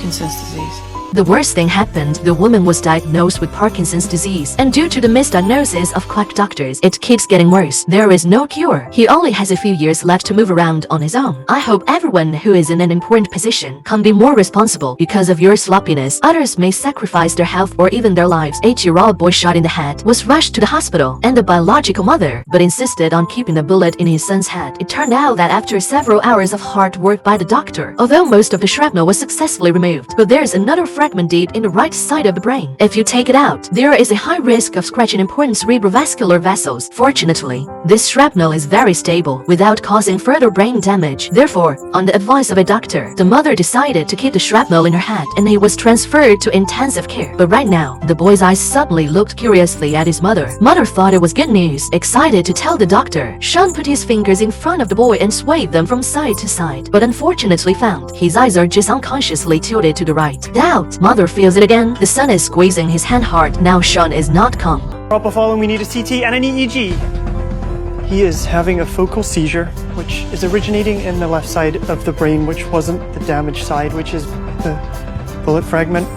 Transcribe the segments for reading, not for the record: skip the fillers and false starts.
Parkinson's disease. The worst thing happened. The woman was diagnosed with Parkinson's disease, and due to the misdiagnosis of quack doctors, it keeps getting worse. There is no cure. He only has a few years left to move around on his own. I hope everyone who is in an important position can be more responsible. Because of your sloppiness, others may sacrifice their health or even their lives. 8-year-old boy shot in the head was rushed to the hospital, and the biological mother but insisted on keeping the bullet in his son's head. It turned out that after several hours of hard work by the doctor, although most of the shrapnel was successfully removed, but there's another fragment deep in the right side of the brain. If you take it out, there is a high risk of scratching important cerebrovascular vessels. Fortunately, this shrapnel is very stable without causing further brain damage. Therefore, on the advice of a doctor, the mother decided to keep the shrapnel in her head, and he was transferred to intensive care. But right now, the boy's eyes suddenly looked curiously at his mother. Mother thought it was good news. Excited to tell the doctor, Sean put his fingers in front of the boy and swayed them from side to side, but unfortunately found his eyes are just unconsciously tilted to the right. Doubt. Mother feels it again. The son is squeezing his hand hard. Now Sean is not calm. Propofol, we need a CT and an EEG. He is having a focal seizure, which is originating in the left side of the brain, which wasn't the damaged side, which is the bullet fragment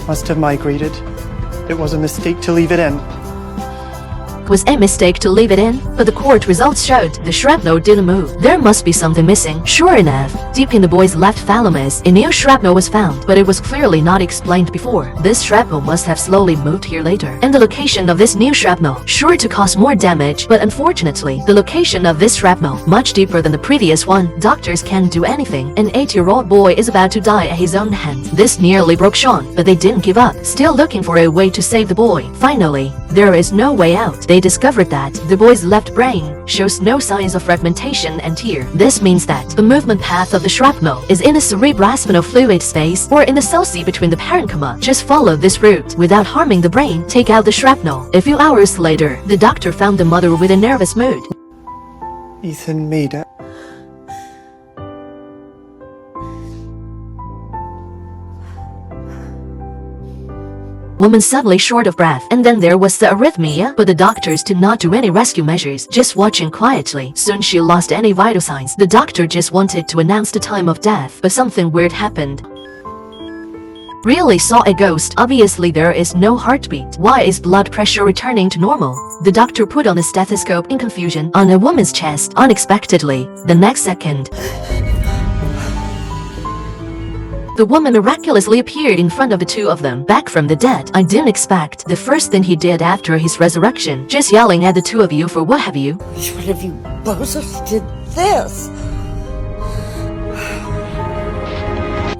must have migrated. It was a mistake to leave it in. Was a mistake to leave it in, but the court results showed the shrapnel didn't move. There must be something missing. Sure enough, deep in the boy's left thalamus, a new shrapnel was found, but it was clearly not explained before. This shrapnel must have slowly moved here later. And the location of this new shrapnel, sure to cause more damage, but unfortunately, the location of this shrapnel, much deeper than the previous one. Doctors can't do anything. An 8-year-old boy is about to die at his own hand. This nearly broke Sean, but they didn't give up, still looking for a way to save the boy. Finally, there is no way out. They discovered that the boy's left brain shows no signs of fragmentation and tear. This means that the movement path of the shrapnel is in the cerebrospinal fluid space or in the sulci between the parenchyma. Just follow this route without harming the brain. Take out the shrapnel. A few hours later, the doctor found the mother with a nervous mood. Ethan made it. Woman suddenly short of breath, and then there was the arrhythmia, but the doctors did not do any rescue measures, just watching quietly. Soon she lost any vital signs. The doctor just wanted to announce the time of death, but something weird happened. Really saw a ghost. Obviously there is no heartbeat. Why is blood pressure returning to normal? The doctor put on a stethoscope in confusion on a woman's chest. Unexpectedly, the next second, the woman miraculously appeared in front of the two of them, back from the dead. I didn't expect. The first thing he did after his resurrection, just yelling at the two of you for what have you. Which one of you bozos did this?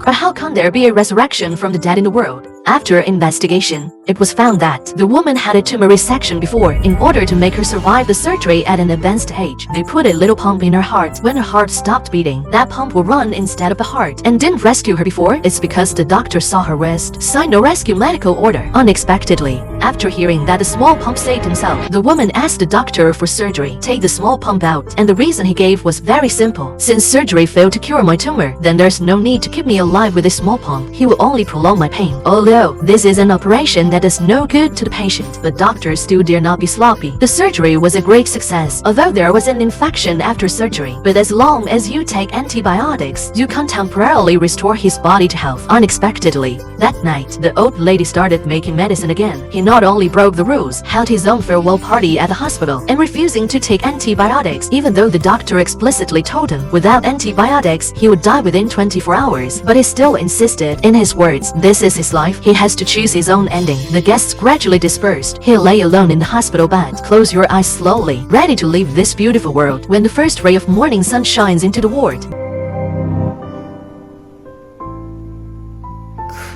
But how can there be a resurrection from the dead in the world? After investigation, it was found that the woman had a tumor resection before. In order to make her survive the surgery at an advanced age, they put a little pump in her heart. When her heart stopped beating, that pump will run instead of the heart, and didn't rescue her before. It's because the doctor saw her wrist, signed no rescue medical order. Unexpectedly, after hearing that the small pump saved himself, the woman asked the doctor for surgery. Take the small pump out, and the reason he gave was very simple. Since surgery failed to cure my tumor, then there's no need to keep me alive with a small pump. He will only prolong my pain. Although this is an operation that does no good to the patient, but doctors still dare not be sloppy. The surgery was a great success, although there was an infection after surgery. But as long as you take antibiotics, you can temporarily restore his body to health. Unexpectedly, that night, the old lady started making medicine again. He not only broke the rules, held his own farewell party at the hospital, and refusing to take antibiotics, even though the doctor explicitly told him without antibiotics, he would die within 24 hours. But he still insisted. In his words, this is his life. He has to choose his own ending. The guests gradually dispersed. He lay alone in the hospital bed. Close your eyes slowly, ready to leave this beautiful world when the first ray of morning sun shines into the ward.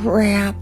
Crap.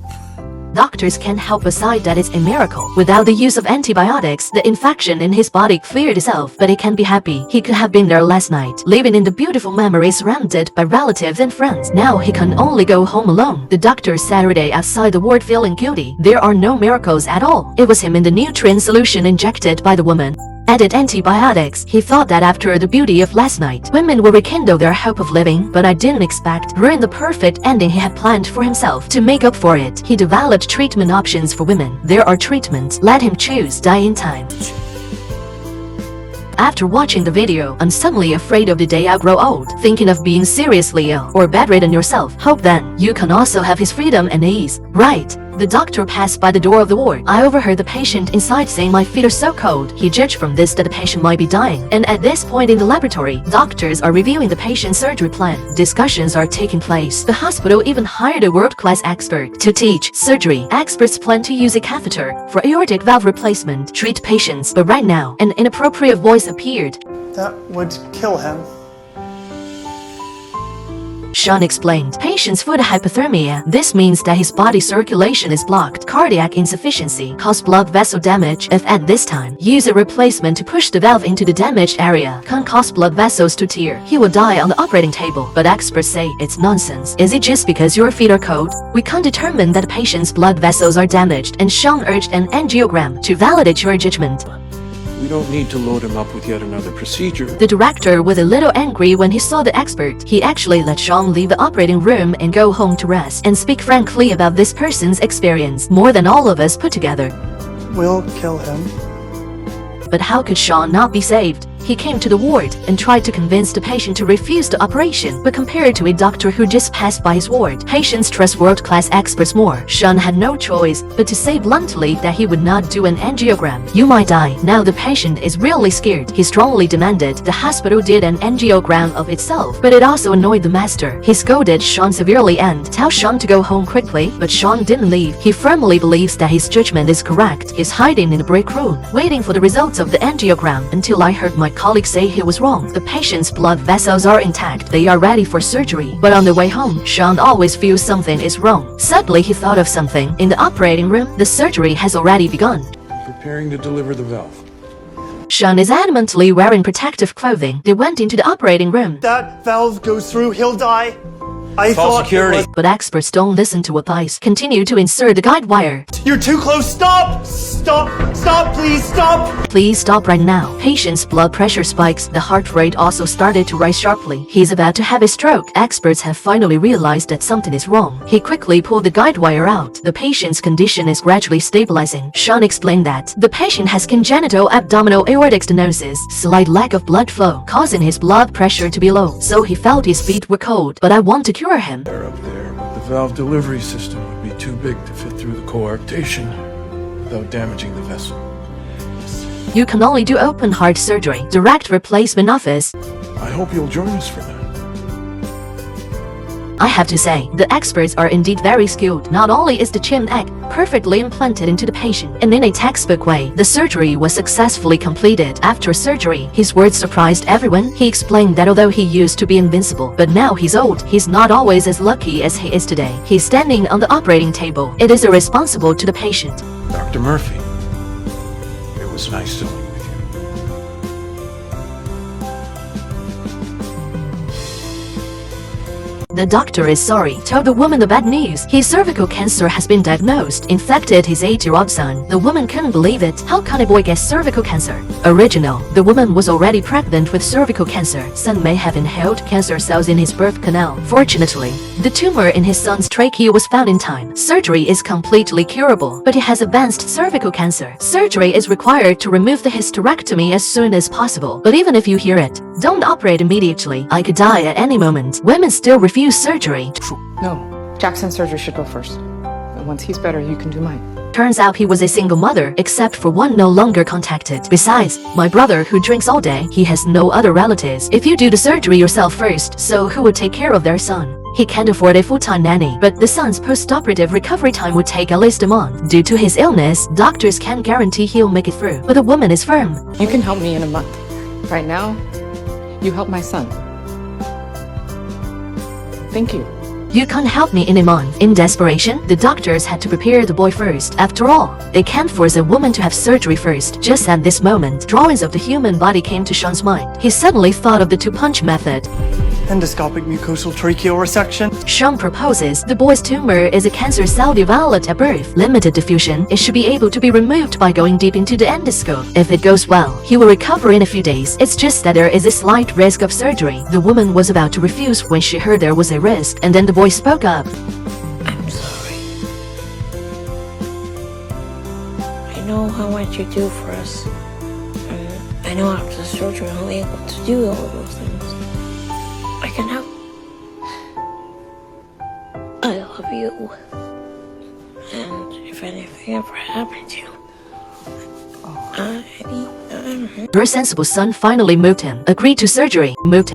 Doctors can't help aside that it's a miracle. Without the use of antibiotics, the infection in his body cleared itself, but he can be happy. He could have been there last night, living in the beautiful memories surrounded by relatives and friends. Now he can only go home alone. The doctor Saturday outside the ward feeling guilty. There are no miracles at all. It was him in the nutrient solution injected by the woman. Added antibiotics. He thought that after the beauty of last night, women will rekindle their hope of living, but I didn't expect ruin the perfect ending he had planned for himself. To make up for it, he developed treatment options for women. There are treatments. Let him choose. Die in time. After watching the video, I'm suddenly afraid of the day I grow old, thinking of being seriously ill or bedridden yourself. Hope then you can also have his freedom and ease. Right. The doctor passed by the door of the ward. I overheard the patient inside saying my feet are so cold. He judged from this that the patient might be dying. And at this point in the laboratory, doctors are reviewing the patient's surgery plan. Discussions are taking place. The hospital even hired a world-class expert to teach surgery. Experts plan to use a catheter for aortic valve replacement, treat patients. But right now, an inappropriate voice appeared. That would kill him. Sean explained, patient's foot hypothermia. This means that his body circulation is blocked. Cardiac insufficiency cause blood vessel damage. If at this time, use a replacement to push the valve into the damaged area, can cause blood vessels to tear. He will die on the operating table. But experts say it's nonsense. Is it just because your feet are cold? We can't determine that the patient's blood vessels are damaged, and Sean urged an angiogram to validate your judgment. We don't need to load him up with yet another procedure. The director was a little angry when he saw the expert. He actually let Sean leave the operating room and go home to rest and speak frankly about this person's experience, more than all of us put together. We'll kill him. But how could Sean not be saved? He came to the ward and tried to convince the patient to refuse the operation, but compared to a doctor who just passed by his ward, patients trust world-class experts more. Sean had no choice but to say bluntly that he would not do an angiogram. You might die. Now the patient is really scared. He strongly demanded the hospital did an angiogram of itself, but it also annoyed the master. He scolded Sean severely and tell Sean to go home quickly, but Sean didn't leave. He firmly believes that his judgment is correct. He's hiding in the break room, waiting for the results of the angiogram until I heard my colleagues say he was wrong. The patient's blood vessels are intact. They are ready for surgery. But on the way home, Sean always feels something is wrong. Suddenly, he thought of something. In the operating room, the surgery has already begun. Preparing to deliver the valve. Sean is adamantly wearing protective clothing. They went into the operating room. That valve goes through, he'll die. I Call thought security. it was- But experts don't listen to advice. Continue to insert the guide wire. You're too close. Stop! Stop! Stop! Please stop! Please stop right now. Patient's blood pressure spikes. The heart rate also started to rise sharply. He's about to have a stroke. Experts have finally realized that something is wrong. He quickly pulled the guide wire out. The patient's condition is gradually stabilizing. Sean explained that the patient has congenital abdominal aortic stenosis, slight lack of blood flow, causing his blood pressure to be low. So he felt his feet were cold. But I want to cure him. They're up there. The valve delivery system would be too big to fit through the coarctation without damaging the vessel. You can only do open heart surgery. Direct replacement office. I hope you'll join us for that. I have to say, the experts are indeed very skilled. Not only is the chimp egg perfectly implanted into the patient, and in a textbook way, the surgery was successfully completed. After surgery, his words surprised everyone. He explained that although he used to be invincible, but now he's old, he's not always as lucky as he is today. He's standing on the operating table. It is irresponsible to the patient. Dr. Murphy, it was nice talking with you. The doctor is sorry, told the woman the bad news. His cervical cancer has been diagnosed, infected his 8-year-old son. The woman couldn't believe it. How can a boy get cervical cancer? Original. The woman was already pregnant with cervical cancer. Son may have inhaled cancer cells in his birth canal. Fortunately, the tumor in his son's trachea was found in time. Surgery is completely curable, but he has advanced cervical cancer. Surgery is required to remove the hysterectomy as soon as possible. But even if you hear it, don't operate immediately. I could die at any moment. Women still refuse surgery. No, Jackson's surgery should go first. But once he's better, you can do mine. Turns out he was a single mother, except for one no longer contacted. Besides, my brother who drinks all day, he has no other relatives. If you do the surgery yourself first, so who would take care of their son? He can't afford a full-time nanny, but the son's post-operative recovery time would take at least a month. Due to his illness, doctors can't guarantee he'll make it through, but the woman is firm. You can help me in a month. Right now, you help my son. Thank you. You can't help me in a month. In desperation, the doctors had to prepare the boy first. After all, they can't force a woman to have surgery first. Just at this moment, drawings of the human body came to Sean's mind. He suddenly thought of the two-punch method. Endoscopic mucosal tracheal resection. Sean proposes the boy's tumor is a cancer cell developed at birth. Limited diffusion. It should be able to be removed by going deep into the endoscope. If it goes well, he will recover in a few days. It's just that there is a slight risk of surgery. The woman was about to refuse when she heard there was a risk, and then the boy spoke up. I'm sorry. I know how much you do for us. I know after surgery, I'm able to do all of those things. I can help. I love you. And if anything ever happened to you, I'm Her sensible son finally moved him, agreed to surgery, moved